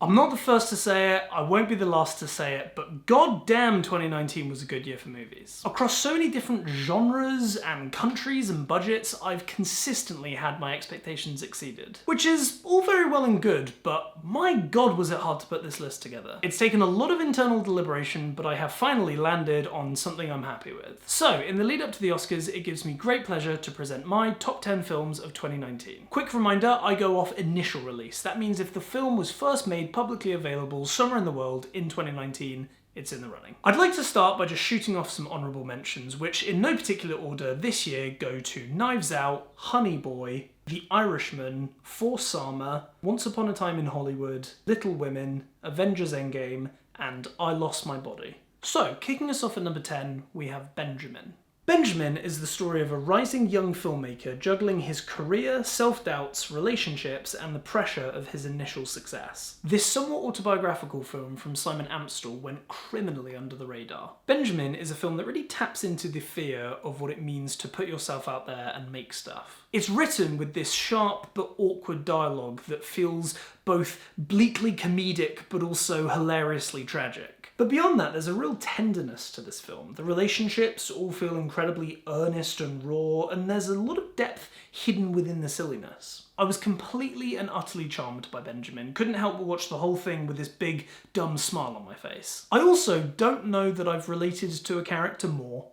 I'm not the first to say it, I won't be the last to say it, but goddamn 2019 was a good year for movies. Across so many different genres and countries and budgets, I've consistently had my expectations exceeded. Which is all very well and good, but my god was it hard to put this list together. It's taken a lot of internal deliberation, but I have finally landed on something I'm happy with. So, in the lead up to the Oscars, it gives me great pleasure to present my top 10 films of 2019. Quick reminder, I go off initial release. That means if the film was first made publicly available somewhere in the world in 2019, it's in the running. I'd like to start by just shooting off some honourable mentions, which in no particular order this year go to Knives Out, Honey Boy, The Irishman, For Sama, Once Upon a Time in Hollywood, Little Women, Avengers Endgame, and I Lost My Body. So, kicking us off at number 10, we have Benjamin. Benjamin is the story of a rising young filmmaker juggling his career, self-doubts, relationships, and the pressure of his initial success. This somewhat autobiographical film from Simon Amstell went criminally under the radar. Benjamin is a film that really taps into the fear of what it means to put yourself out there and make stuff. It's written with this sharp but awkward dialogue that feels both bleakly comedic but also hilariously tragic. But beyond that, there's a real tenderness to this film. The relationships all feel incredibly earnest and raw, and there's a lot of depth hidden within the silliness. I was completely and utterly charmed by Benjamin. Couldn't help but watch the whole thing with this big, dumb smile on my face. I also don't know that I've related to a character more.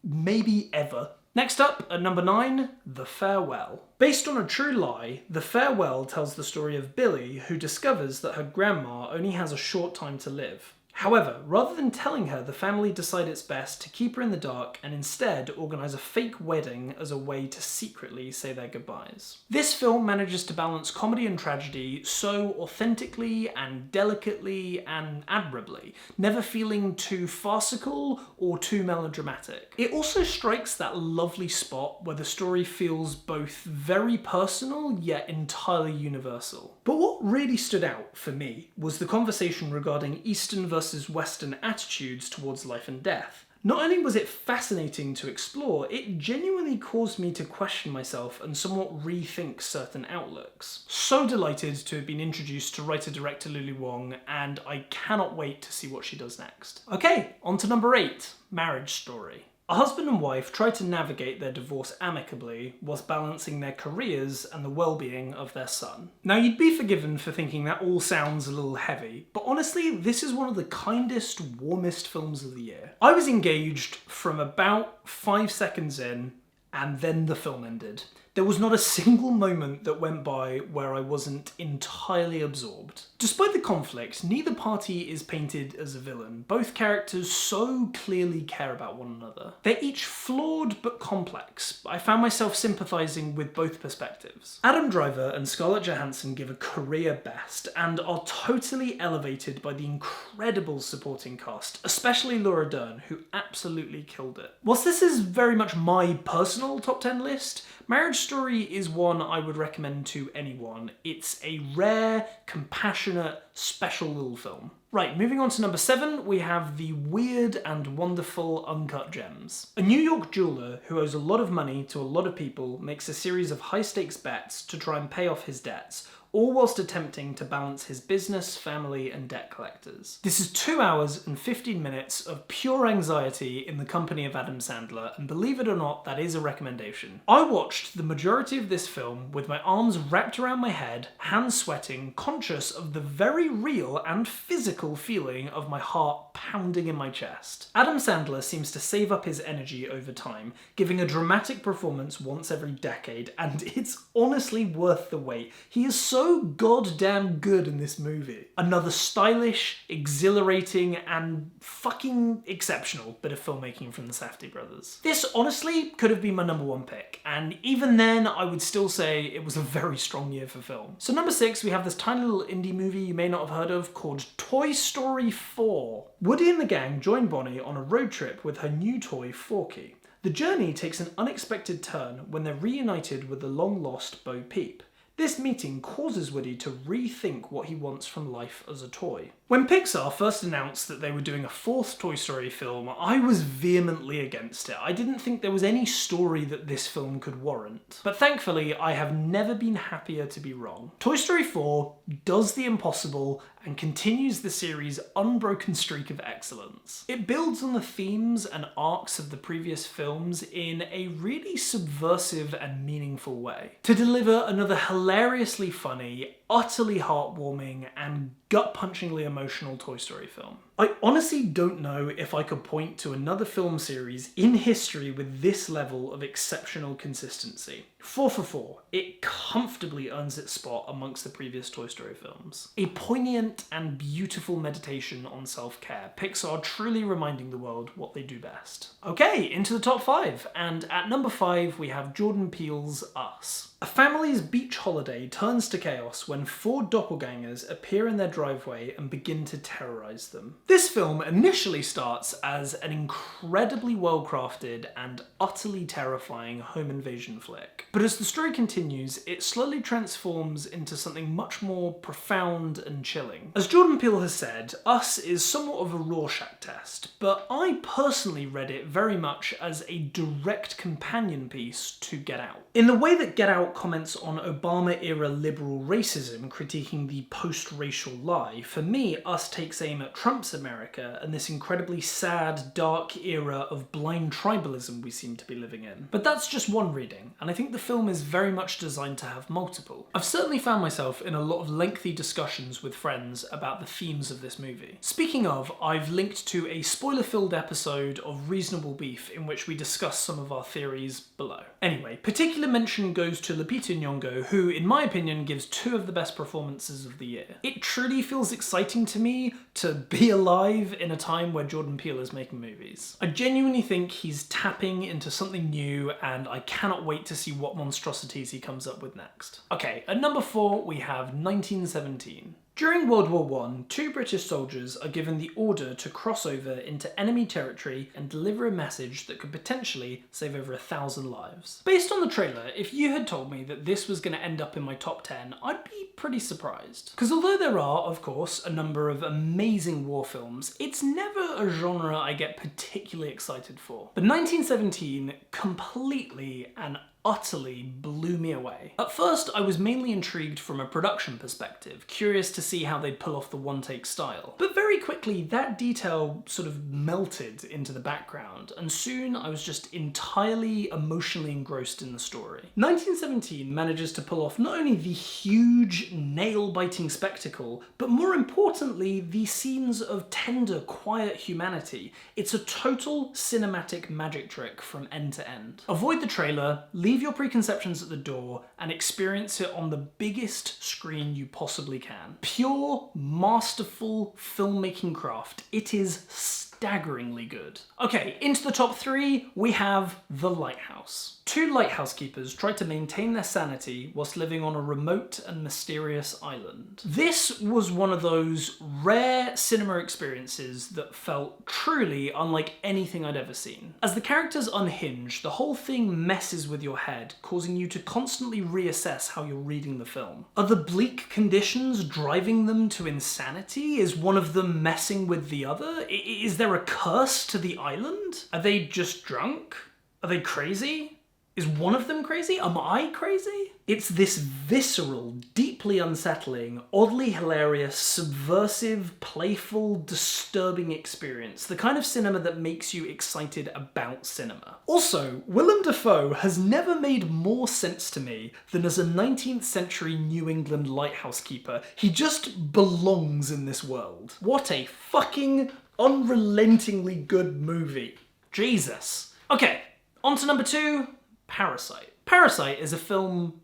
Maybe ever. Next up, at number 9, The Farewell. Based on a true lie, The Farewell tells the story of Billy, who discovers that her grandma only has a short time to live. However, rather than telling her, the family decide it's best to keep her in the dark and instead organise a fake wedding as a way to secretly say their goodbyes. This film manages to balance comedy and tragedy so authentically and delicately and admirably, never feeling too farcical or too melodramatic. It also strikes that lovely spot where the story feels both very personal yet entirely universal. But what really stood out for me was the conversation regarding Eastern versus Western attitudes towards life and death. Not only was it fascinating to explore, it genuinely caused me to question myself and somewhat rethink certain outlooks. So delighted to have been introduced to writer-director Lulu Wang, and I cannot wait to see what she does next. Okay, on to number 8, Marriage Story. A husband and wife try to navigate their divorce amicably whilst balancing their careers and the well-being of their son. Now, you'd be forgiven for thinking that all sounds a little heavy, but honestly, this is one of the kindest, warmest films of the year. I was engaged from about 5 seconds in, and then the film ended. There was not a single moment that went by where I wasn't entirely absorbed. Despite the conflict, neither party is painted as a villain. Both characters so clearly care about one another. They're each flawed but complex. I found myself sympathising with both perspectives. Adam Driver and Scarlett Johansson give a career best and are totally elevated by the incredible supporting cast, especially Laura Dern, who absolutely killed it. Whilst this is very much my personal top 10 list, Marriage Story is one I would recommend to anyone. It's a rare, compassionate, special little film. Right, moving on to number 7, we have the weird and wonderful Uncut Gems. A New York jeweller who owes a lot of money to a lot of people makes a series of high-stakes bets to try and pay off his debts, all whilst attempting to balance his business, family, and debt collectors. This is 2 hours and 15 minutes of pure anxiety in the company of Adam Sandler, and believe it or not, that is a recommendation. I watched the majority of this film with my arms wrapped around my head, hands sweating, conscious of the very real and physical feeling of my heart pounding in my chest. Adam Sandler seems to save up his energy over time, giving a dramatic performance once every decade, and it's honestly worth the wait. He is so goddamn good in this movie. Another stylish, exhilarating, and fucking exceptional bit of filmmaking from the Safdie brothers. This honestly could have been my number 1 pick, and even then I would still say it was a very strong year for film. So number 6, we have this tiny little indie movie you may not have heard of called Toy Story 4. Woody and the gang join Bonnie on a road trip with her new toy Forky. The journey takes an unexpected turn when they're reunited with the long-lost Bo Peep. This meeting causes Woody to rethink what he wants from life as a toy. When Pixar first announced that they were doing a fourth Toy Story film, I was vehemently against it. I didn't think there was any story that this film could warrant. But thankfully, I have never been happier to be wrong. Toy Story 4 does the impossible and continues the series' unbroken streak of excellence. It builds on the themes and arcs of the previous films in a really subversive and meaningful way, to deliver another hilariously funny, utterly heartwarming, and gut-punchingly emotional Toy Story film. I honestly don't know if I could point to another film series in history with this level of exceptional consistency. 4 for 4, it comfortably earns its spot amongst the previous Toy Story films. A poignant and beautiful meditation on self-care, Pixar truly reminding the world what they do best. Okay, into the top 5, and at number 5 we have Jordan Peele's Us. A family's beach holiday turns to chaos when 4 doppelgangers appear in their driveway and begin to terrorize them. This film initially starts as an incredibly well-crafted and utterly terrifying home invasion flick. But as the story continues, it slowly transforms into something much more profound and chilling. As Jordan Peele has said, Us is somewhat of a Rorschach test, but I personally read it very much as a direct companion piece to Get Out. In the way that Get Out comments on Obama-era liberal racism critiquing the post-racial lie, for me, Us takes aim at Trump's America and this incredibly sad, dark era of blind tribalism we seem to be living in. But that's just one reading, and I think the film is very much designed to have multiple. I've certainly found myself in a lot of lengthy discussions with friends about the themes of this movie. Speaking of, I've linked to a spoiler-filled episode of Reasonable Beef in which we discuss some of our theories below. Anyway, particular mention goes to Lupita Nyong'o, who, in my opinion, gives 2 of the best performances of the year. It truly feels exciting to me to be alive in a time where Jordan Peele is making movies. I genuinely think he's tapping into something new, and I cannot wait to see what monstrosities he comes up with next. Okay, at number 4 we have 1917. During World War I, 2 British soldiers are given the order to cross over into enemy territory and deliver a message that could potentially save over 1,000 lives. Based on the trailer, if you had told me that this was going to end up in my top 10, I'd be pretty surprised. Because although there are, of course, a number of amazing war films, it's never a genre I get particularly excited for. But 1917 completely and utterly blew me away. At first, I was mainly intrigued from a production perspective, curious to see how they'd pull off the one-take style. But very quickly, that detail sort of melted into the background, and soon I was just entirely emotionally engrossed in the story. 1917 manages to pull off not only the huge, nail-biting spectacle, but more importantly, the scenes of tender, quiet humanity. It's a total cinematic magic trick from end to end. Avoid the trailer, leave your preconceptions at the door, and experience it on the biggest screen you possibly can. Pure, masterful filmmaking craft. It is staggeringly good. Okay, into the top 3, we have The Lighthouse. 2 lighthouse keepers try to maintain their sanity whilst living on a remote and mysterious island. This was one of those rare cinema experiences that felt truly unlike anything I'd ever seen. As the characters unhinge, the whole thing messes with your head, causing you to constantly reassess how you're reading the film. Are the bleak conditions driving them to insanity? Is one of them messing with the other? Is there a curse to the island? Are they just drunk? Are they crazy? Is one of them crazy? Am I crazy? It's this visceral, deeply unsettling, oddly hilarious, subversive, playful, disturbing experience. The kind of cinema that makes you excited about cinema. Also, Willem Dafoe has never made more sense to me than as a 19th century New England lighthouse keeper. He just belongs in this world. What a fucking unrelentingly good movie. Jesus. Okay, on to number 2. Parasite. Parasite is a film,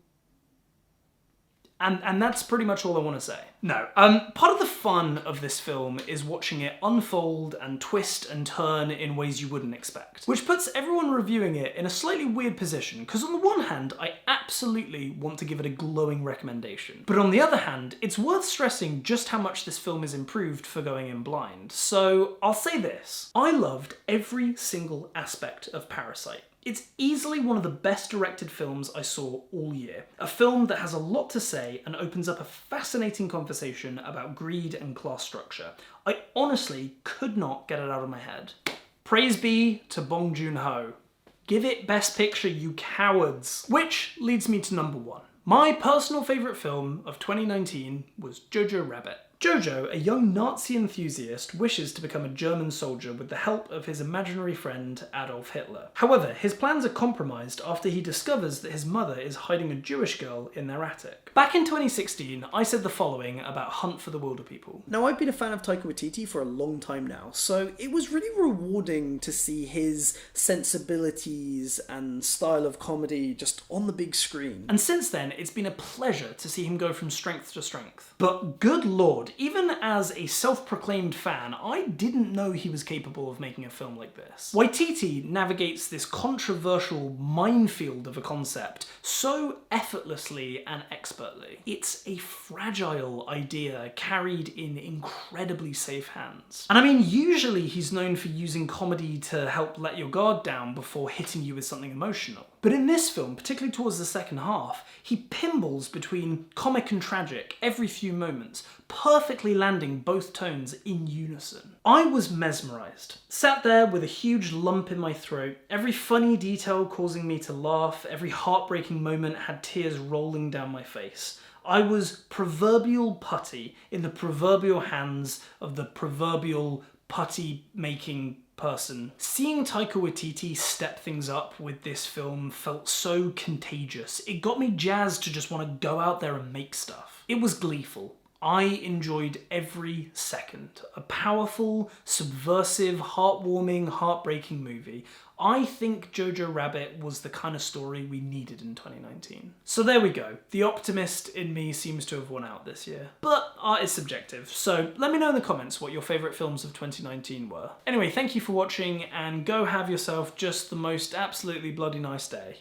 and that's pretty much all I want to say. No, part of the fun of this film is watching it unfold and twist and turn in ways you wouldn't expect. Which puts everyone reviewing it in a slightly weird position, because on the one hand, I absolutely want to give it a glowing recommendation. But on the other hand, it's worth stressing just how much this film is improved for going in blind. So I'll say this. I loved every single aspect of Parasite. It's easily one of the best directed films I saw all year. A film that has a lot to say and opens up a fascinating conversation about greed and class structure. I honestly could not get it out of my head. Praise be to Bong Joon-ho. Give it Best Picture, you cowards! Which leads me to number 1. My personal favourite film of 2019 was Jojo Rabbit. Jojo, a young Nazi enthusiast, wishes to become a German soldier with the help of his imaginary friend Adolf Hitler. However, his plans are compromised after he discovers that his mother is hiding a Jewish girl in their attic. Back in 2016, I said the following about Hunt for the Wilderpeople. Now, I've been a fan of Taika Waititi for a long time now, so it was really rewarding to see his sensibilities and style of comedy just on the big screen. And since then, it's been a pleasure to see him go from strength to strength. But good lord, even as a self-proclaimed fan, I didn't know he was capable of making a film like this. Waititi navigates this controversial minefield of a concept so effortlessly and expertly. It's a fragile idea carried in incredibly safe hands. And I mean, usually he's known for using comedy to help let your guard down before hitting you with something emotional. But in this film, particularly towards the second half, he pinballs between comic and tragic every few moments, perfectly landing both tones in unison. I was mesmerised. Sat there with a huge lump in my throat, every funny detail causing me to laugh, every heartbreaking moment had tears rolling down my face. I was proverbial putty in the proverbial hands of the proverbial putty-making person. Seeing Taika Waititi step things up with this film felt so contagious. It got me jazzed to just want to go out there and make stuff. It was gleeful. I enjoyed every second. A powerful, subversive, heartwarming, heartbreaking movie. I think Jojo Rabbit was the kind of story we needed in 2019. So there we go. The optimist in me seems to have won out this year. But art is subjective, so let me know in the comments what your favourite films of 2019 were. Anyway, thank you for watching, and go have yourself just the most absolutely bloody nice day.